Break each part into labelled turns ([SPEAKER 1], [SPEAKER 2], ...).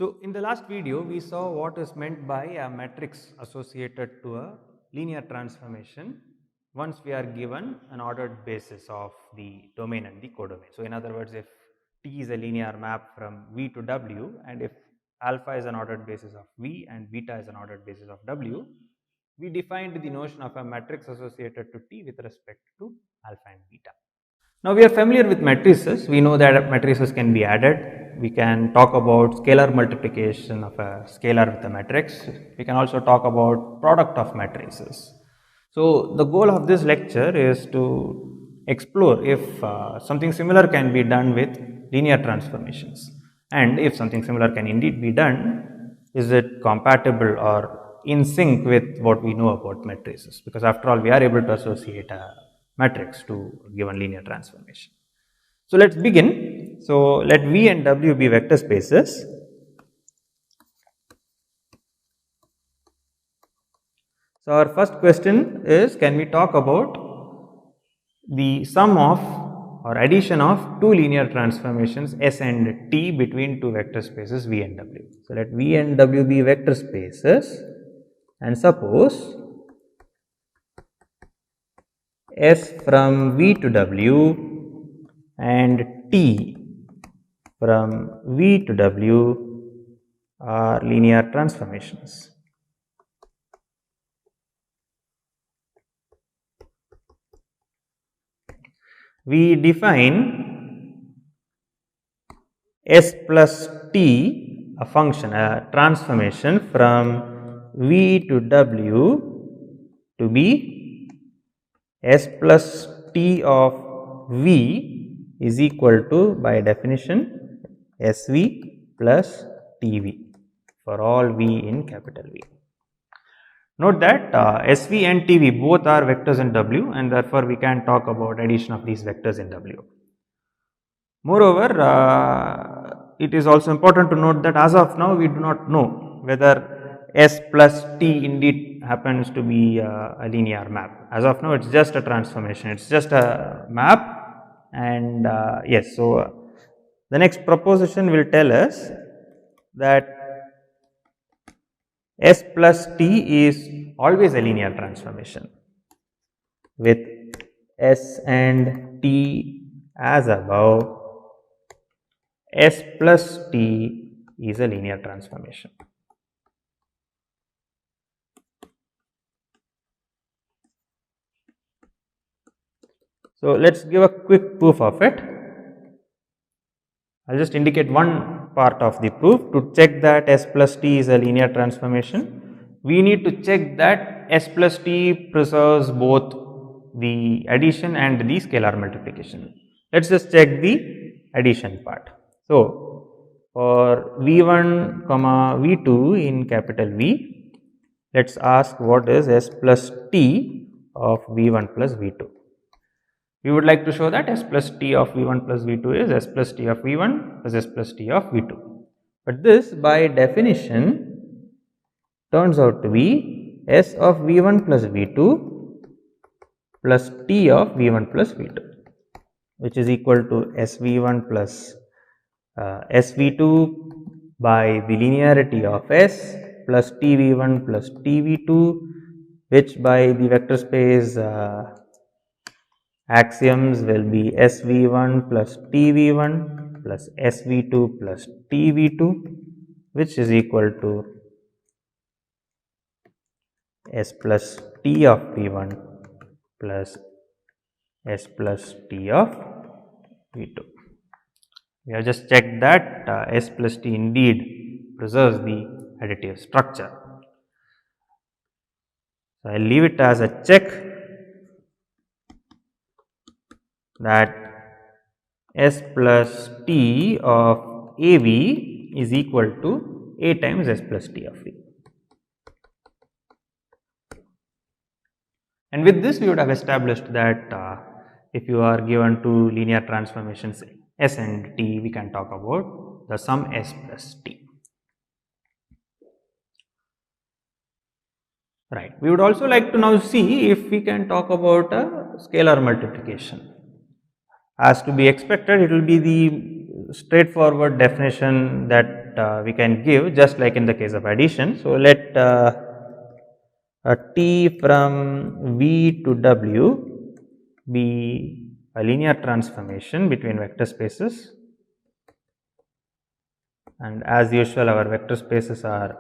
[SPEAKER 1] So in the last video, we saw what is meant by a matrix associated to a linear transformation once we are given an ordered basis of the domain and the codomain. So in other words, if T is a linear map from V to W, and if alpha is an ordered basis of V and beta is an ordered basis of W, we defined the notion of a matrix associated to T with respect to alpha and beta. Now we are familiar with matrices. We know that matrices can be added. We can talk about scalar multiplication of a scalar with a matrix. We can also talk about product of matrices. So the goal of this lecture is to explore if something similar can be done with linear transformations, and if something similar can indeed be done, is it compatible or in sync with what we know about matrices, because after all we are able to associate a matrix to a given linear transformation. So let us begin. So let V and W be vector spaces. So our first question is, can we talk about the sum of or addition of two linear transformations S and T between two vector spaces V and W. So let V and W be vector spaces, and suppose S from V to W and T from V to W are linear transformations. We define S plus T, a function, a transformation from V to W to be S plus T of V is equal to, by definition, SV plus TV for all V in capital V. Note that SV and TV both are vectors in W, and therefore we can talk about addition of these vectors in W. Moreover, it is also important to note that as of now we do not know whether S plus T indeed happens to be a linear map. As of now it is just a transformation, it is just a map, and yes, so the next proposition will tell us that S plus T is always a linear transformation with S and T as above. S plus T is a linear transformation. So let us give a quick proof of it. I will just indicate one part of the proof. To check that S plus T is a linear transformation, we need to check that S plus T preserves both the addition and the scalar multiplication. Let us just check the addition part. So for V1 comma V2 in capital V, let us ask what is S plus T of V1 plus V2. We would like to show that S plus T of V1 plus V2 is S plus T of V1 plus S plus T of V2. But this by definition turns out to be S of V1 plus V2 plus T of V1 plus V2, which is equal to SV1 plus SV2 by the linearity of S plus TV1 plus TV2, which by the vector space axioms will be SV1 plus TV1 plus SV2 plus TV2, which is equal to S plus T of V1 plus S plus T of V2. We have just checked that S plus T indeed preserves the additive structure. So I will leave it as a check that S plus T of AV is equal to A times S plus T of V. And with this we would have established that if you are given two linear transformations S and T, we can talk about the sum S plus T. Right. We would also like to now see if we can talk about a scalar multiplication. As to be expected, it will be the straightforward definition that that we can give just like in the case of addition. So, let T from V to W be a linear transformation between vector spaces, and as usual our vector spaces are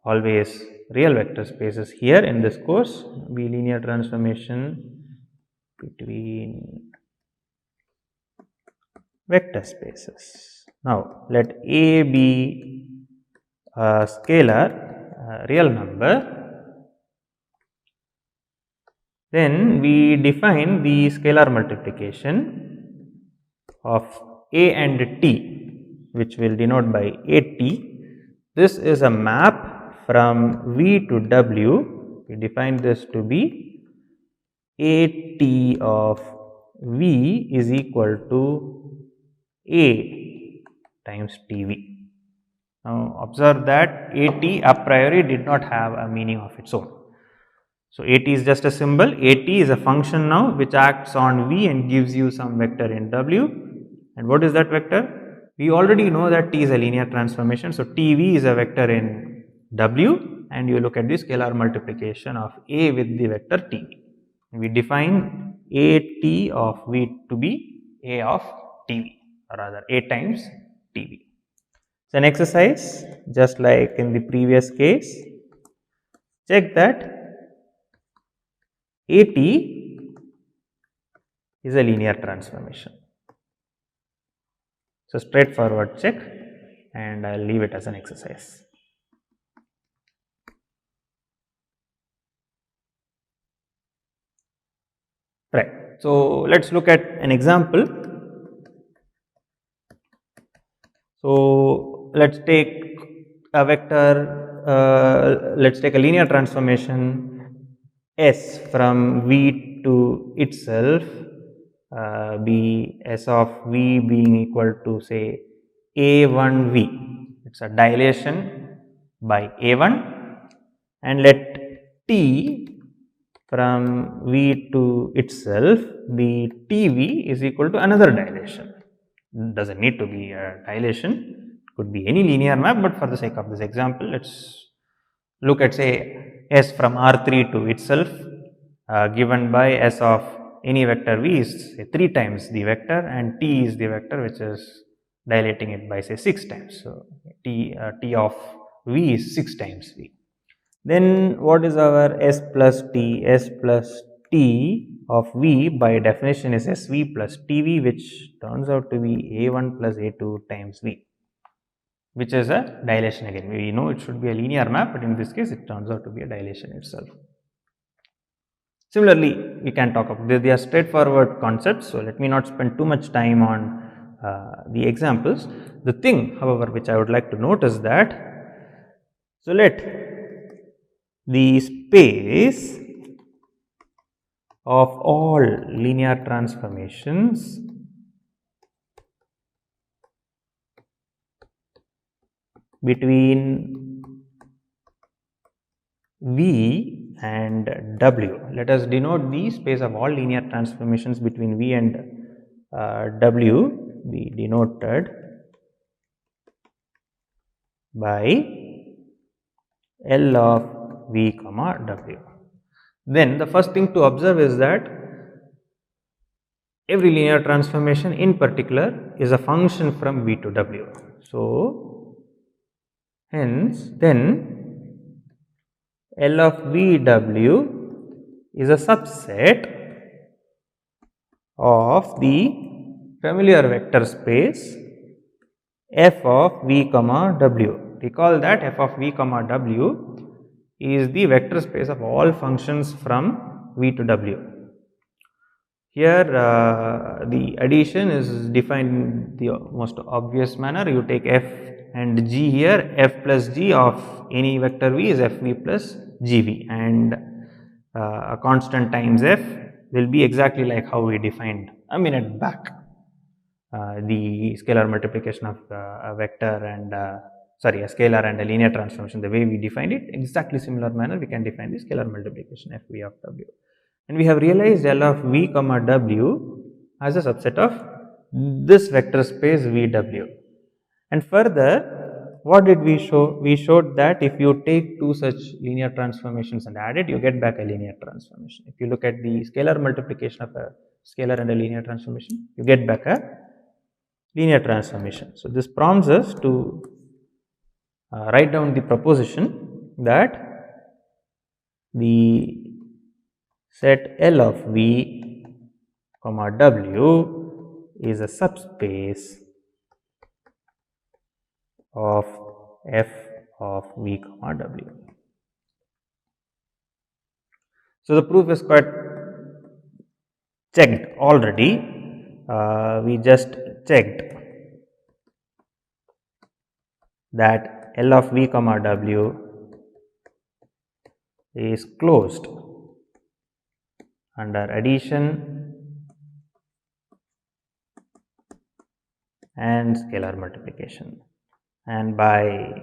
[SPEAKER 1] always real vector spaces. Here in this course, be linear transformation between vector spaces. Now, let A be a scalar, a real number. Then we define the scalar multiplication of A and T, which will denote by AT. This is a map from V to W. We define this to be AT of V is equal to A times TV. Now, observe that AT a priori did not have a meaning of its own. So, AT is just a symbol. AT is a function now which acts on V and gives you some vector in W. And what is that vector? We already know that T is a linear transformation. So, TV is a vector in W, and you look at the scalar multiplication of A with the vector TV. We define AT of V to be A of TV, or rather A times TV. It's an exercise just like in the previous case. Check that AT is a linear transformation. So, straightforward check, and I will leave it as an exercise. Right. So, let us look at an example. So, let us take a vector, let us take a linear transformation S from V to itself, be S of V being equal to say A1V. It is a dilation by A1, and let T from V to itself be TV is equal to another dilation. It does not need to be a dilation, it could be any linear map, but for the sake of this example, let us look at say S from R3 to itself, given by S of any vector V is say 3 times the vector, and T is the vector which is dilating it by say 6 times. So, T of V is 6 times V. Then what is our S plus T? S plus T of V by definition is SV plus TV, which turns out to be A1 plus A2 times V, which is a dilation again. We know it should be a linear map, but in this case it turns out to be a dilation itself. Similarly, we can talk about they are straightforward concepts, so let me not spend too much time on the examples. The thing, however, which I would like to note is that, so let the space of all linear transformations between V and W. Let us denote the space of all linear transformations between V and W be denoted by L of V comma W. Then the first thing to observe is that every linear transformation in particular is a function from V to W. So, hence then L of VW is a subset of the familiar vector space f of V comma W. Recall that f of V comma W is the vector space of all functions from V to W. Here the addition is defined in the most obvious manner. You take f and g here, f plus g of any vector V is fv plus gv, and a constant times f will be exactly like how we defined a minute back. The scalar multiplication of a vector and a scalar and a linear transformation, the way we defined it, exactly similar manner we can define the scalar multiplication fv of w. And we have realized L of V comma W as a subset of this vector space VW. And further, what did we show? We showed that if you take two such linear transformations and add it, you get back a linear transformation. If you look at the scalar multiplication of a scalar and a linear transformation, you get back a linear transformation. So, this prompts us to write down the proposition that the set L of V comma W is a subspace of f of V comma W. So, the proof is quite checked already. We just checked that L of V comma W is closed under addition and scalar multiplication, and by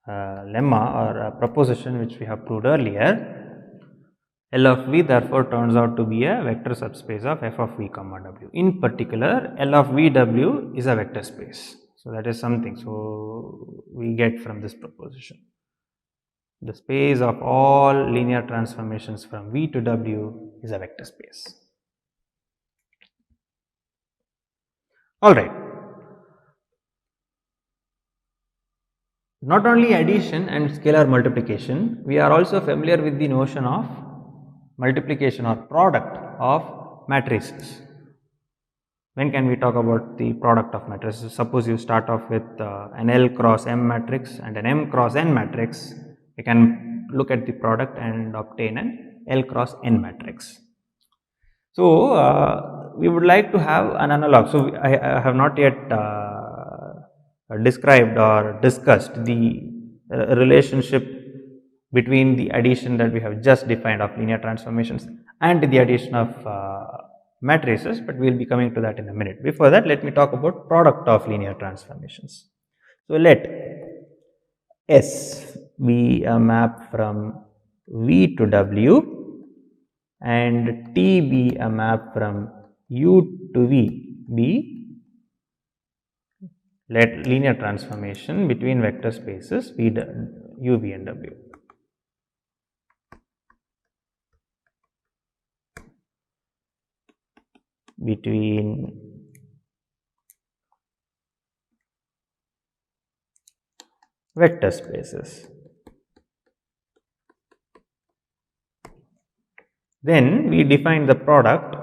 [SPEAKER 1] lemma or a proposition which we have proved earlier, L of V therefore turns out to be a vector subspace of f of V comma W. In particular, L of V W is a vector space. So, that is something. So, we get from this proposition. The space of all linear transformations from V to W is a vector space. Alright. Not only addition and scalar multiplication, we are also familiar with the notion of multiplication or product of matrices. When can we talk about the product of matrices? Suppose you start off with an L cross M matrix and an M cross N matrix, we can look at the product and obtain an L cross N matrix. So, we would like to have an analog. So, I have not yet described or discussed the relationship between the addition that we have just defined of linear transformations and the addition of matrices, but we will be coming to that in a minute. Before that, let me talk about product of linear transformations. So, let S be a map from V to W and T be a map from U to V be let linear transformation between vector spaces V, U, V and W. Between vector spaces. Then we define the product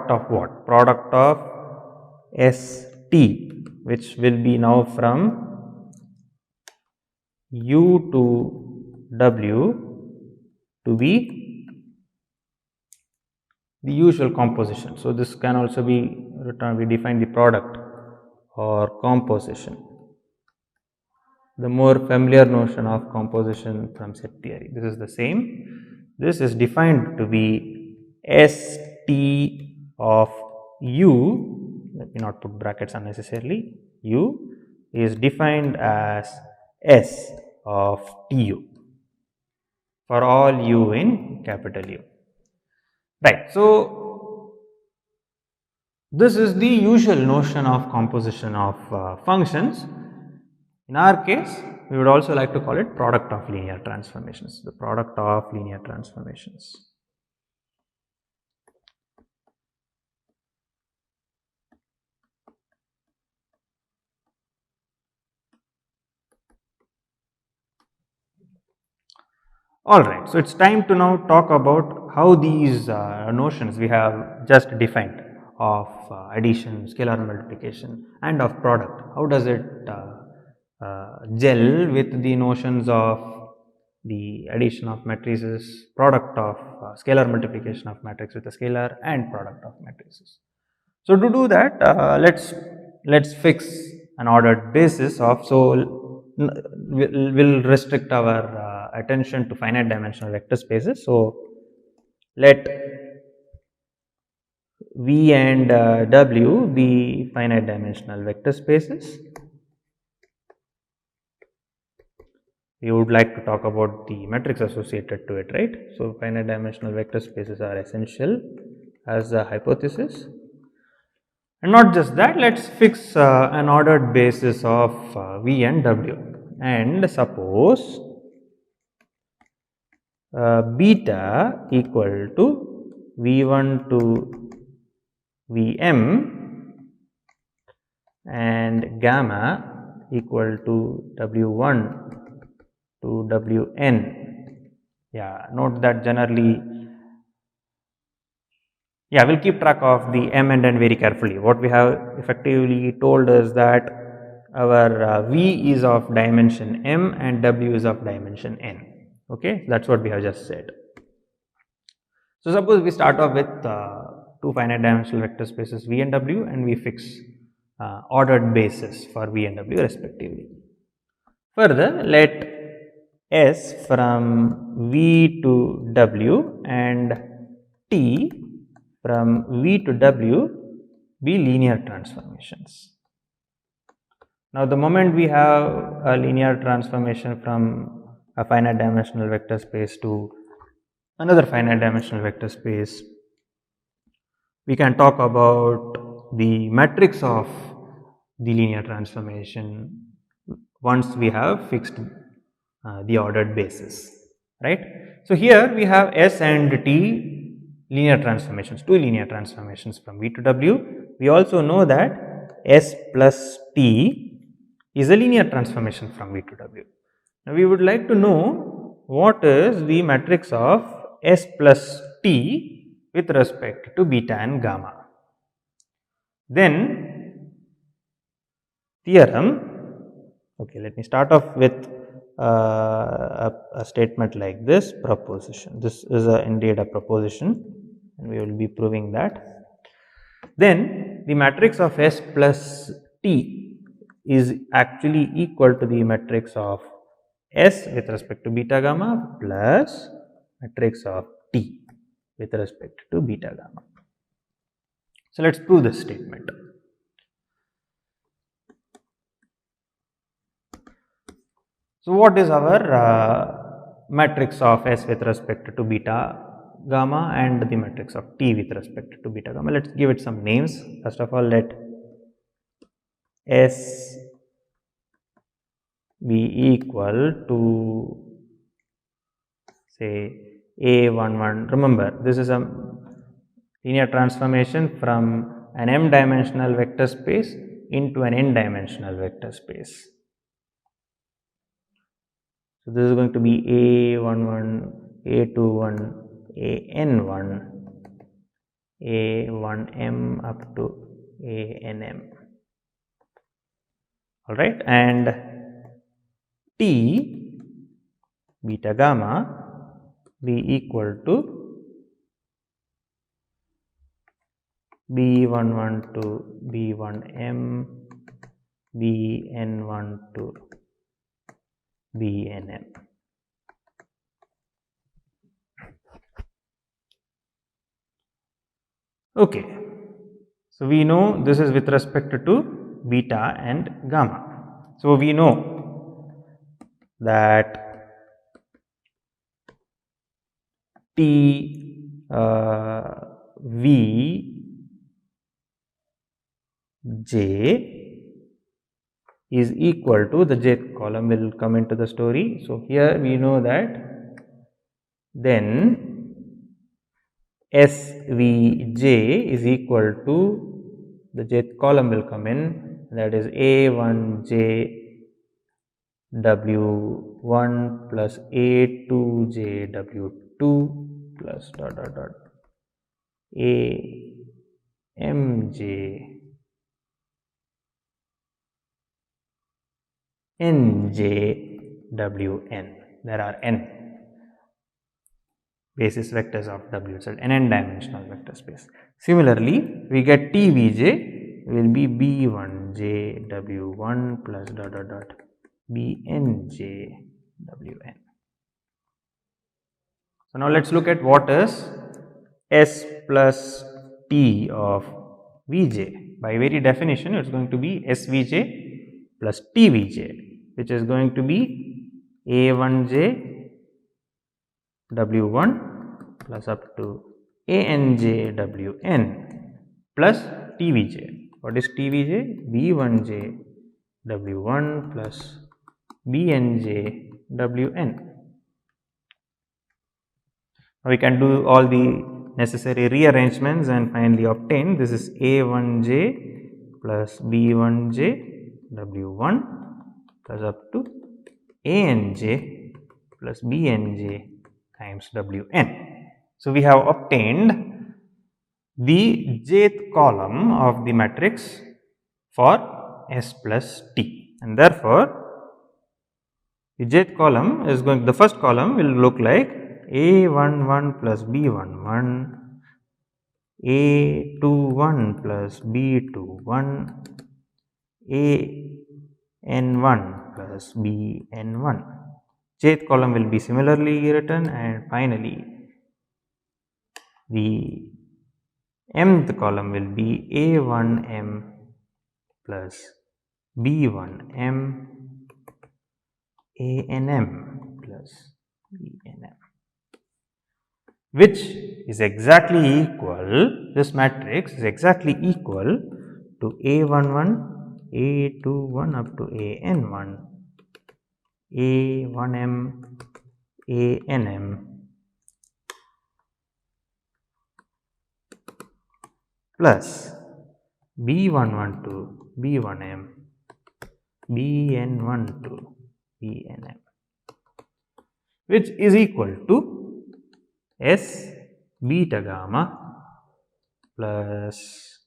[SPEAKER 1] of what? Product of ST, which will be now from U to W to be the usual composition. So, this can also be written, we define the product or composition, the more familiar notion of composition from set theory. This is the same. This is defined to be ST of U, let me not put brackets unnecessarily, U is defined as S of TU for all U in capital U, right. So, this is the usual notion of composition of functions. In our case, we would also like to call it product of linear transformations, the product of linear transformations. Alright, so it is time to now talk about how these notions we have just defined of addition, scalar multiplication and of product, how does it gel with the notions of the addition of matrices, product of scalar multiplication of matrix with a scalar and product of matrices. So, to do that, let's fix an ordered basis of, so we'll restrict our attention to finite dimensional vector spaces. So, let V and W be finite dimensional vector spaces we would like to talk about the metrics associated to it, right? So, finite dimensional vector spaces are essential as a hypothesis. And not just that, let us fix an ordered basis of V and W, and suppose beta equal to V1 to Vm and gamma equal to W1 to Wn. Yeah, note that generally, yeah, we'll keep track of the m and n very carefully. What we have effectively told is that our V is of dimension m and W is of dimension n. Okay, that's what we have just said. So, suppose we start off with two finite dimensional vector spaces V and W, and we fix ordered basis for V and W respectively. Further, let S from V to W and T from V to W be linear transformations. Now, the moment we have a linear transformation from a finite dimensional vector space to another finite dimensional vector space, we can talk about the matrix of the linear transformation once we have fixed the ordered basis, right. So, here we have S and T linear transformations, two linear transformations from V to W. We also know that S plus T is a linear transformation from V to W. Now, we would like to know what is the matrix of S plus T with respect to beta and gamma. Then theorem, okay, let me start off with a statement like this: proposition. This is indeed a proposition, and we will be proving that. Then the matrix of S plus T is actually equal to the matrix of S with respect to beta gamma plus matrix of T with respect to beta gamma. So, let us prove this statement. So, what is our matrix of S with respect to beta gamma and the matrix of T with respect to beta gamma? Let us give it some names. First of all, let S be equal to, say, A11. Remember, this is a linear transformation from an m dimensional vector space into an n dimensional vector space. So, this is going to be A11, A21, AN1, A1m up to ANM. All right, and T beta gamma be equal to B11 to B1m, Bn1 to Bnm. Okay, so we know this is with respect to beta and gamma. So, we know that T V j is equal to, the jth column will come into the story. So, here we know that then SVJ is equal to, the jth column will come in, that is A1j W1 plus A2j W2 plus dot dot dot AMJ NJWN. There are n basis vectors of W, so n dimensional vector space. Similarly, we get TVJ will be B1JW1 plus dot dot dot BNJWN. So, now let us look at what is S plus T of Vj. By very definition, it is going to be SVJ plus TVJ, which is going to be A1j W1 plus up to ANJ Wn plus TVJ. What is TVJ? B1j W1 plus BNJ Wn. Now we can do all the necessary rearrangements and finally obtain this is A1j plus B1j W1 plus up to ANJ plus BNJ times Wn. So we have obtained the jth column of the matrix for S plus T, and therefore the jth column is going, the first column will look like A11 plus B11, A21 plus B21, AN1 plus BN1. Jth column will be similarly written, and finally the mth column will be A1m plus B1m, ANM plus BNM, which is exactly equal, this matrix is exactly equal to A11, A21 up to AN1, A1m, ANM plus B11 to B1m, BN1 to BNM, which is equal to S beta gamma plus,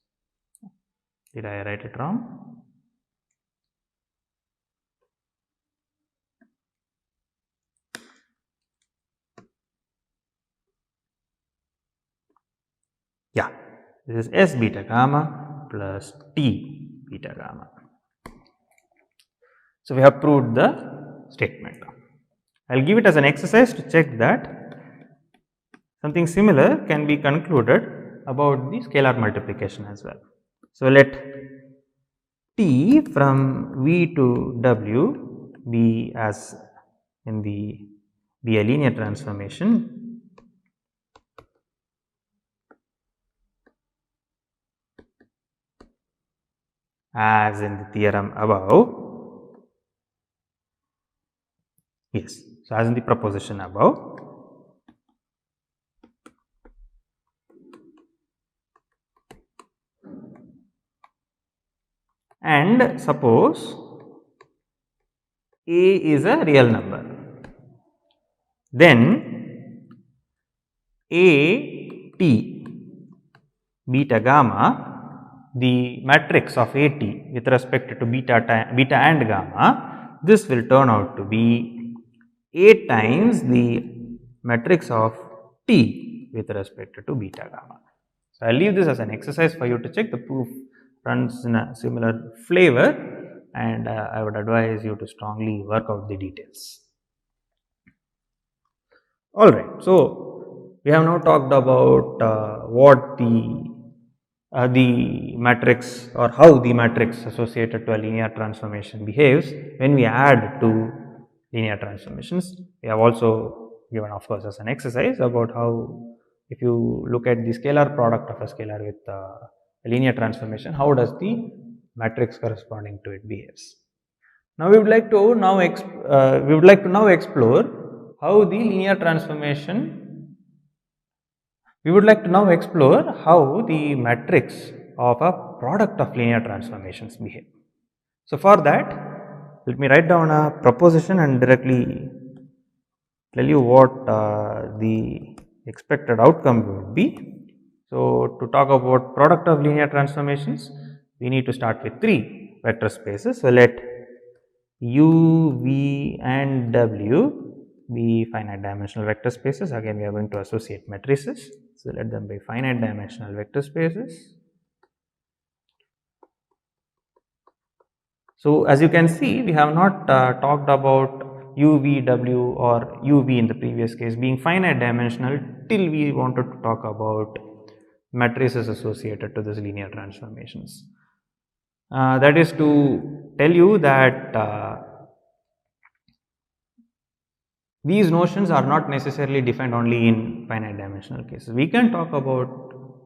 [SPEAKER 1] did I write it wrong? Yeah, this is S beta gamma plus T beta gamma. So we have proved the statement. I will give it as an exercise to check that something similar can be concluded about the scalar multiplication as well. So let T from V to W be as in the be a linear transformation as in the theorem above. Yes, so as in the proposition above. And suppose A is a real number, then A T beta gamma, the matrix of AT with respect to beta and gamma, this will turn out to be A times the matrix of T with respect to beta gamma. So I will leave this as an exercise for you to check. The proof runs in a similar flavor, and I would advise you to strongly work out the details. Alright, so we have now talked about what the matrix or how the matrix associated to a linear transformation behaves when we add two linear transformations. We have also given, of course, as an exercise about how, if you look at the scalar product of a scalar with a linear transformation, how does the matrix corresponding to it behaves. Now we would like to now explore how the linear transformation. We would like to now explore how the matrix of a product of linear transformations behave. So for that, let me write down a proposition and directly tell you what the expected outcome would be. So to talk about product of linear transformations, we need to start with three vector spaces. So let U, V and W be finite dimensional vector spaces. Again, we are going to associate matrices. So let them be finite dimensional vector spaces. So as you can see, we have not talked about U, V, W or U, V in the previous case being finite dimensional till we wanted to talk about matrices associated to these linear transformations. That is to tell you that these notions are not necessarily defined only in finite dimensional cases. We can talk about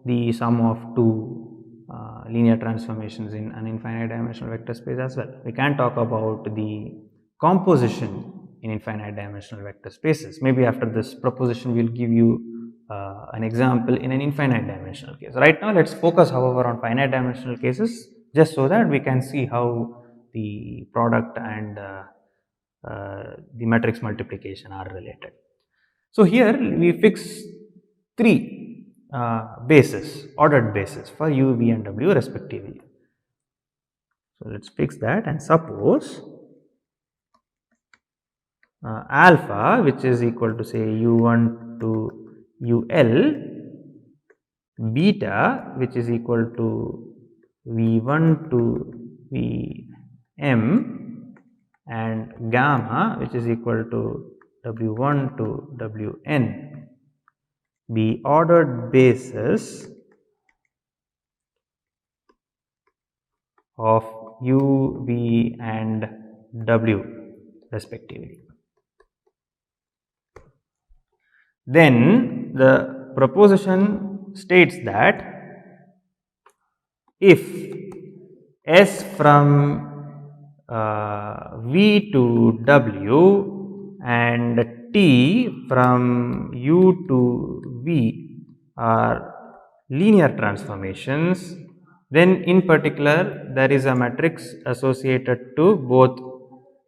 [SPEAKER 1] the sum of two linear transformations in an infinite dimensional vector space as well. We can talk about the composition in infinite dimensional vector spaces. Maybe after this proposition we will give you an example in an infinite dimensional case. Right now let us focus however on finite dimensional cases, just so that we can see how the product and the matrix multiplication are related. So here we fix three bases, ordered bases for u, v and w respectively. So let us fix that, and suppose alpha, which is equal to say u1 to ul, beta, which is equal to v1 to vm, and gamma, which is equal to w1 to wn, be ordered bases of u, v and w respectively. Then the proposition states that if S from v to w and t from u to v are linear transformations, then in particular there is a matrix associated to both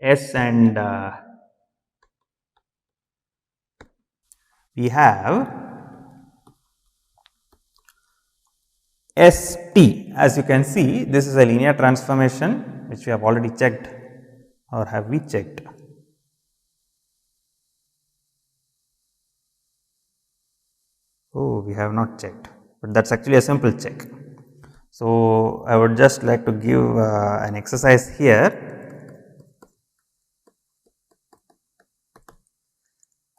[SPEAKER 1] S and we have ST. As you can see, this is a linear transformation which we have already checked, or have we checked? Oh, we have not checked, but that is actually a simple check. So, I would just like to give an exercise here.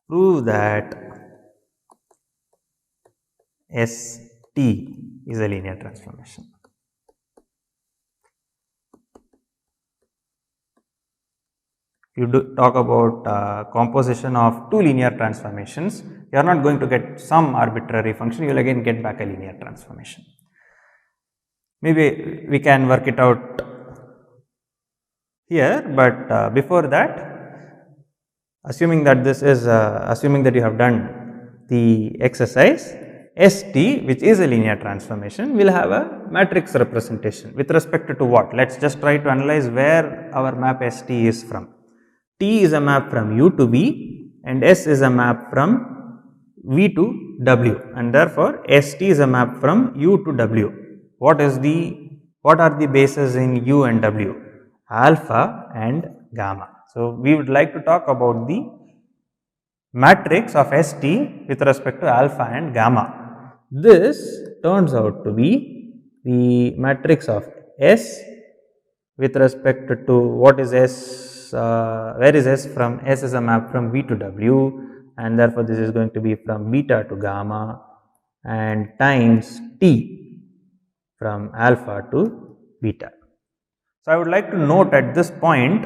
[SPEAKER 1] Prove that ST is a linear transformation. You talk about composition of two linear transformations, you are not going to get some arbitrary function, you will again get back a linear transformation. Maybe we can work it out here, but before that, assuming that this is assuming that you have done the exercise, ST, which is a linear transformation, will have a matrix representation with respect to what? Let us just try to analyze where our map ST is from. T is a map from u to v and S is a map from v to w, and therefore ST is a map from u to w. What are the bases in u and w? Alpha and gamma. So, we would like to talk about the matrix of ST with respect to alpha and gamma. This turns out to be the matrix of S with respect to what is S, where is S from? S is a map from v to w, and therefore this is going to be from beta to gamma and times T from alpha to beta. So, I would like to note at this point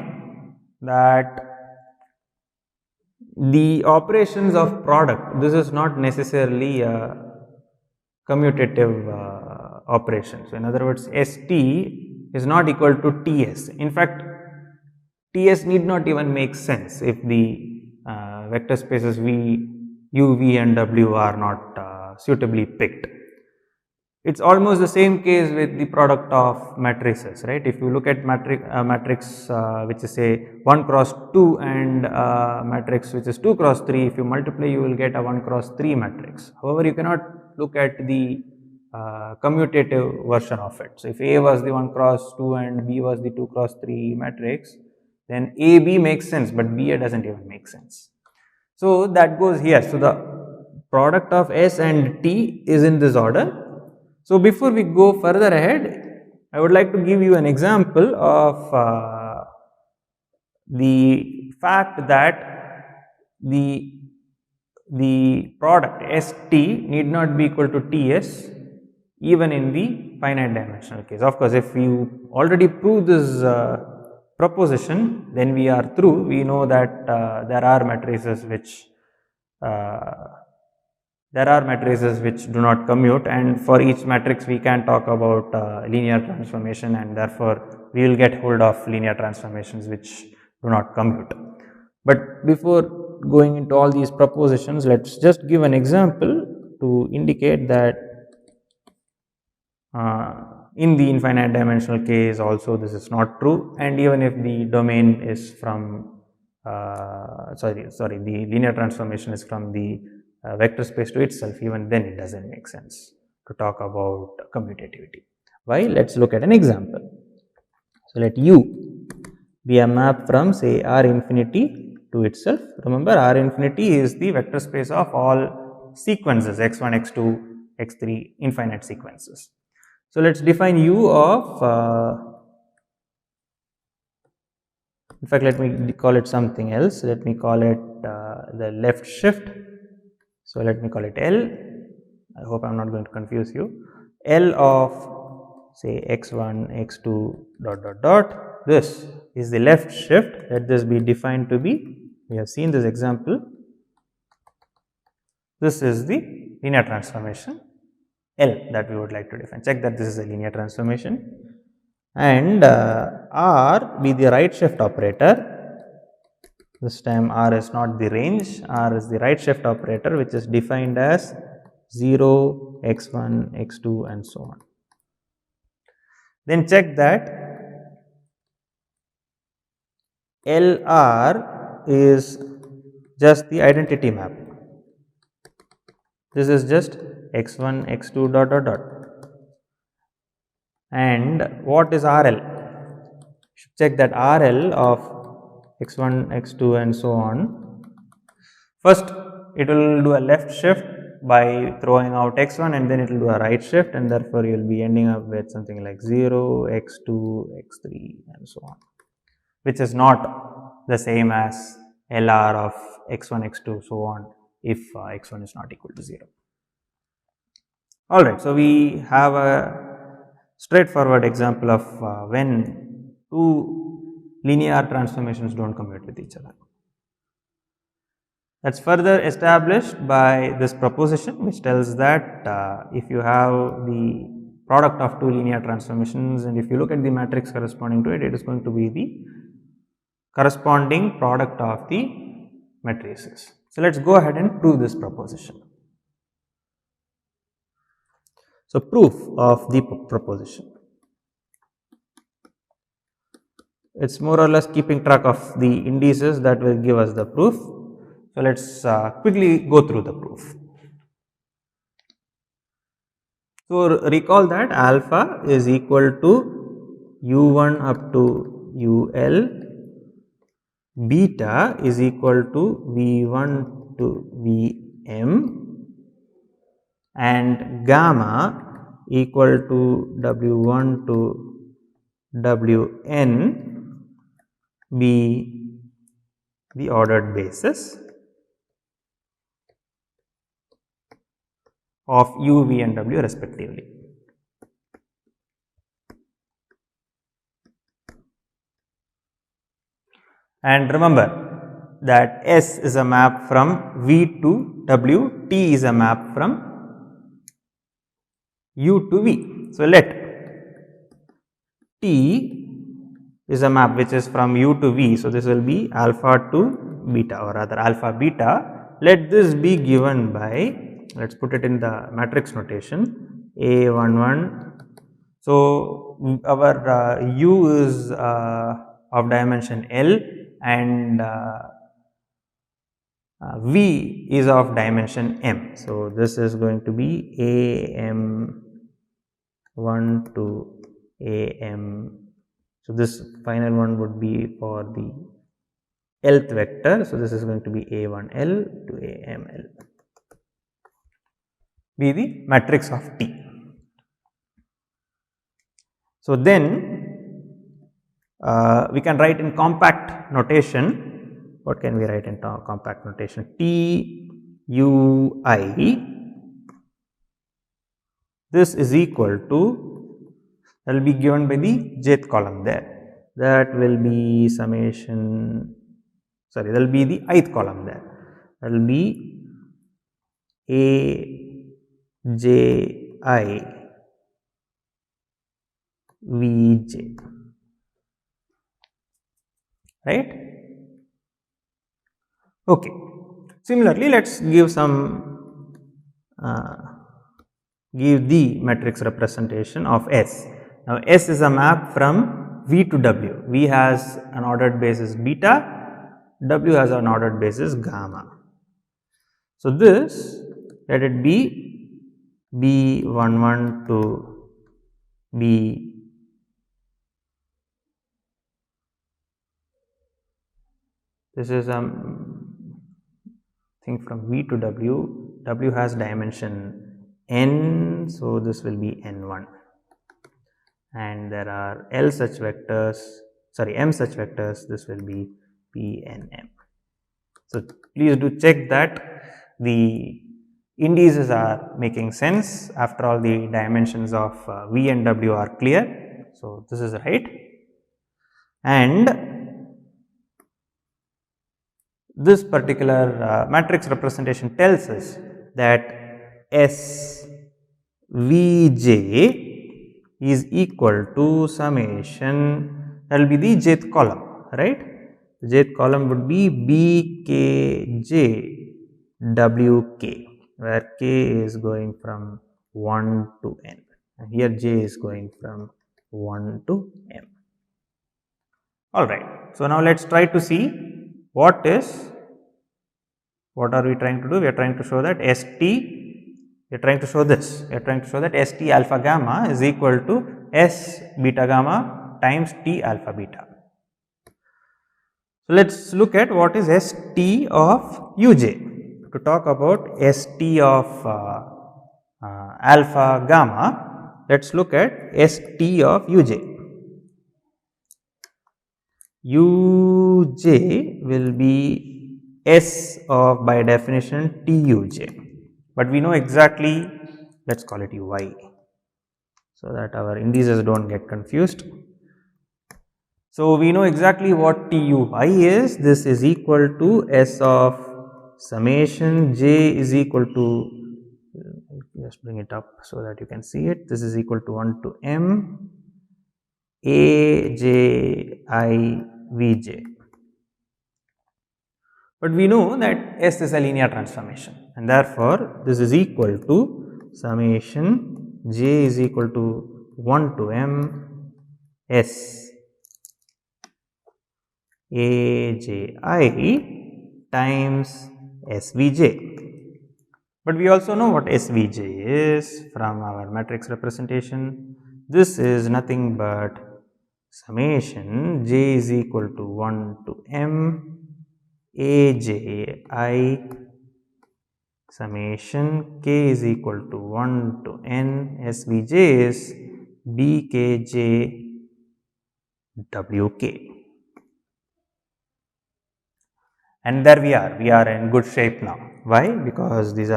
[SPEAKER 1] that the operations of product, this is not necessarily a commutative operation. So, in other words, ST is not equal to TS. In fact, TS need not even make sense if the vector spaces V, U, V and W are not suitably picked. It is almost the same case with the product of matrices, right. If you look at matrix which is say 1 cross 2 and matrix which is 2 cross 3, if you multiply you will get a 1 cross 3 matrix. However, you cannot look at the commutative version of it. So, if A was the 1 cross 2 and B was the 2 cross 3 matrix, then AB makes sense, but BA does not even make sense. So, that goes here. So, the product of S and T is in this order. So, before we go further ahead, I would like to give you an example of the fact that the product ST need not be equal to TS even in the finite dimensional case. Of course, if you already prove this proposition, then we are through. We know that there are matrices which do not commute, and for each matrix we can talk about linear transformation, and therefore we will get hold of linear transformations which do not commute. But before going into all these propositions, let's just give an example to indicate that in the infinite dimensional case also this is not true, and even if the domain is from the linear transformation is from the vector space to itself, even then it doesn't make sense to talk about commutativity. Why? Let's look at an example. So let U be a map from, say, R infinity to itself. Remember, R infinity is the vector space of all sequences x1, x2, x3, infinite sequences. So let's define U of in fact, let me call it something else. Let me call it the left shift. So let me call it L. I hope I'm not going to confuse you. L of, say, x1, x2, dot dot dot. This is the left shift. Let this be defined to be, we have seen this example. This is the linear transformation L that we would like to define. Check that this is a linear transformation. And R be the right shift operator. This time R is not the range, R is the right shift operator, which is defined as 0, x1, x2 and so on. Then check that LR is just the identity map. This is just x1, x2 dot dot dot. And what is RL? You should check that RL of x1, x2 and so on. First, it will do a left shift by throwing out x1, and then it will do a right shift, and therefore you will be ending up with something like 0, x2, x3 and so on, which is not the same as LR of x1, x2 so on if x1 is not equal to 0. Alright, so we have a straightforward example of when two linear transformations don't commute with each other. That's further established by this proposition, which tells that if you have the product of two linear transformations, and if you look at the matrix corresponding to it, it is going to be the corresponding product of the matrices. So let's go ahead and prove this proposition. So proof of the proposition. It's more or less keeping track of the indices that will give us the proof. So let's quickly go through the proof. So recall that alpha is equal to u1 up to ul, beta is equal to v1 to vm, and gamma equal to w1 to wn be the ordered basis of u, v and w respectively. And remember that S is a map from V to W, T is a map from U to V. So let T is a map which is from U to V. So this will be alpha to beta, or rather alpha beta. Let this be given by, let's put it in the matrix notation, A11. So our U is of dimension L, and V is of dimension M. So this is going to be AM1 to AM. So this final one would be for the Lth vector. So this is going to be A1L to AML, be the matrix of T. So then we can write in compact notation. What can we write in compact notation? T U I. This is equal to, that will be given by the jth column there. that will be summation, sorry, that will be the ith column there, that will be A J I V J, right? Okay. Similarly, let us give some give the matrix representation of S. Now, S is a map from V to W. V has an ordered basis beta, W has an ordered basis gamma. So, this let it be B11 to B this is thing from V to W. W has dimension n, so this will be n1, and there are L such vectors, sorry, M such vectors, this will be P and M. So, please do check that the indices are making sense. After all, the dimensions of V and W are clear. So, this is right, and this particular matrix representation tells us that S V j is equal to summation, that will be the jth column, right. The jth column would be B k j W k, where k is going from 1 to n, and here j is going from 1 to m. Alright, so now let us try to see what are we trying to do? We are trying to show that ST, we are trying to show this, we are trying to show that ST alpha gamma is equal to S beta gamma times T alpha beta. So, let us look at what is ST of uj. To talk about ST of alpha gamma, let us look at ST of uj. Uj will be S of, by definition, Tuj, but we know exactly, let us call it Ui, so that our indices do not get confused. So, we know exactly what Tui is. This is equal to S of summation j is equal to, just bring it up so that you can see it. This is equal to 1 to m A j I V j. But we know that S is a linear transformation, and therefore, this is equal to summation j is equal to 1 to m S A j I times S V j. But we also know what S V j is from our matrix representation. This is nothing but summation j is equal to 1 to m A j I summation k is equal to 1 to n S V j is B k j W k. And there we are in good shape now. Why? Because this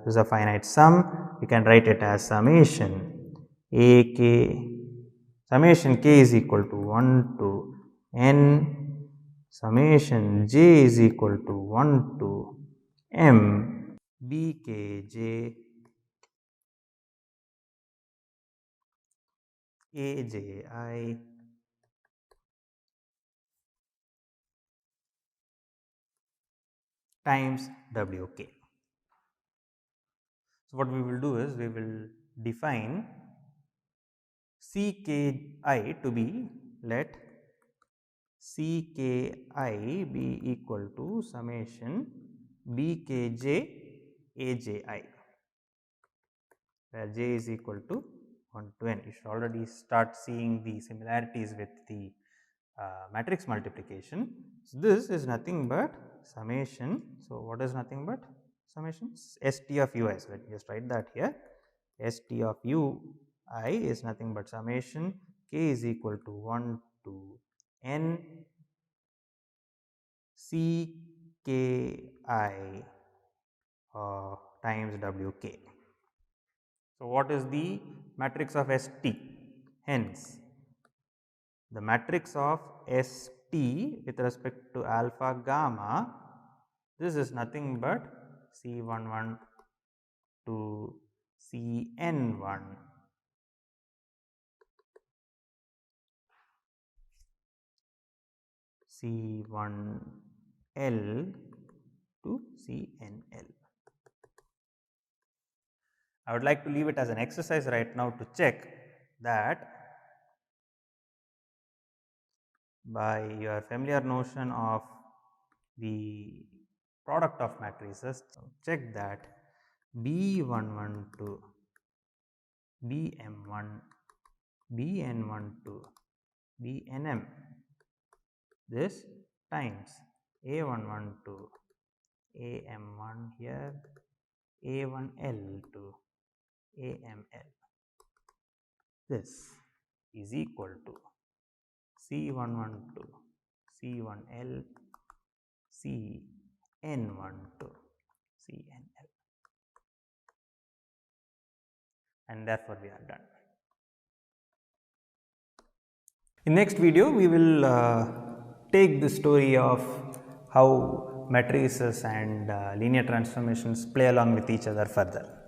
[SPEAKER 1] is a finite sum. We can write it as summation A k, summation k is equal to 1 to n, summation j is equal to 1 to m B k j A j I times W k. So, what we will do is we will define C k I to be, let C k I be equal to summation B k j A j I, where j is equal to 1 to n. You should already start seeing the similarities with the matrix multiplication. So, this is nothing but summation. So, what is nothing but summation? ST of ui. So, let me just write that here. ST of ui is nothing but summation k is equal to 1 to n C k I times W k. So, what is the matrix of ST? Hence, the matrix of ST with respect to alpha gamma, this is nothing but C11 to Cn1 C1L to Cnl. I would like to leave it as an exercise right now to check that by your familiar notion of the product of matrices, check that B11 to Bm1, Bn1 to Bnm, this times A11 to Am1 here, A1L to AML, this is equal to C11 to C1L, Cn1 to Cnl, and therefore we are done. In next video we will take the story of how matrices and linear transformations play along with each other further.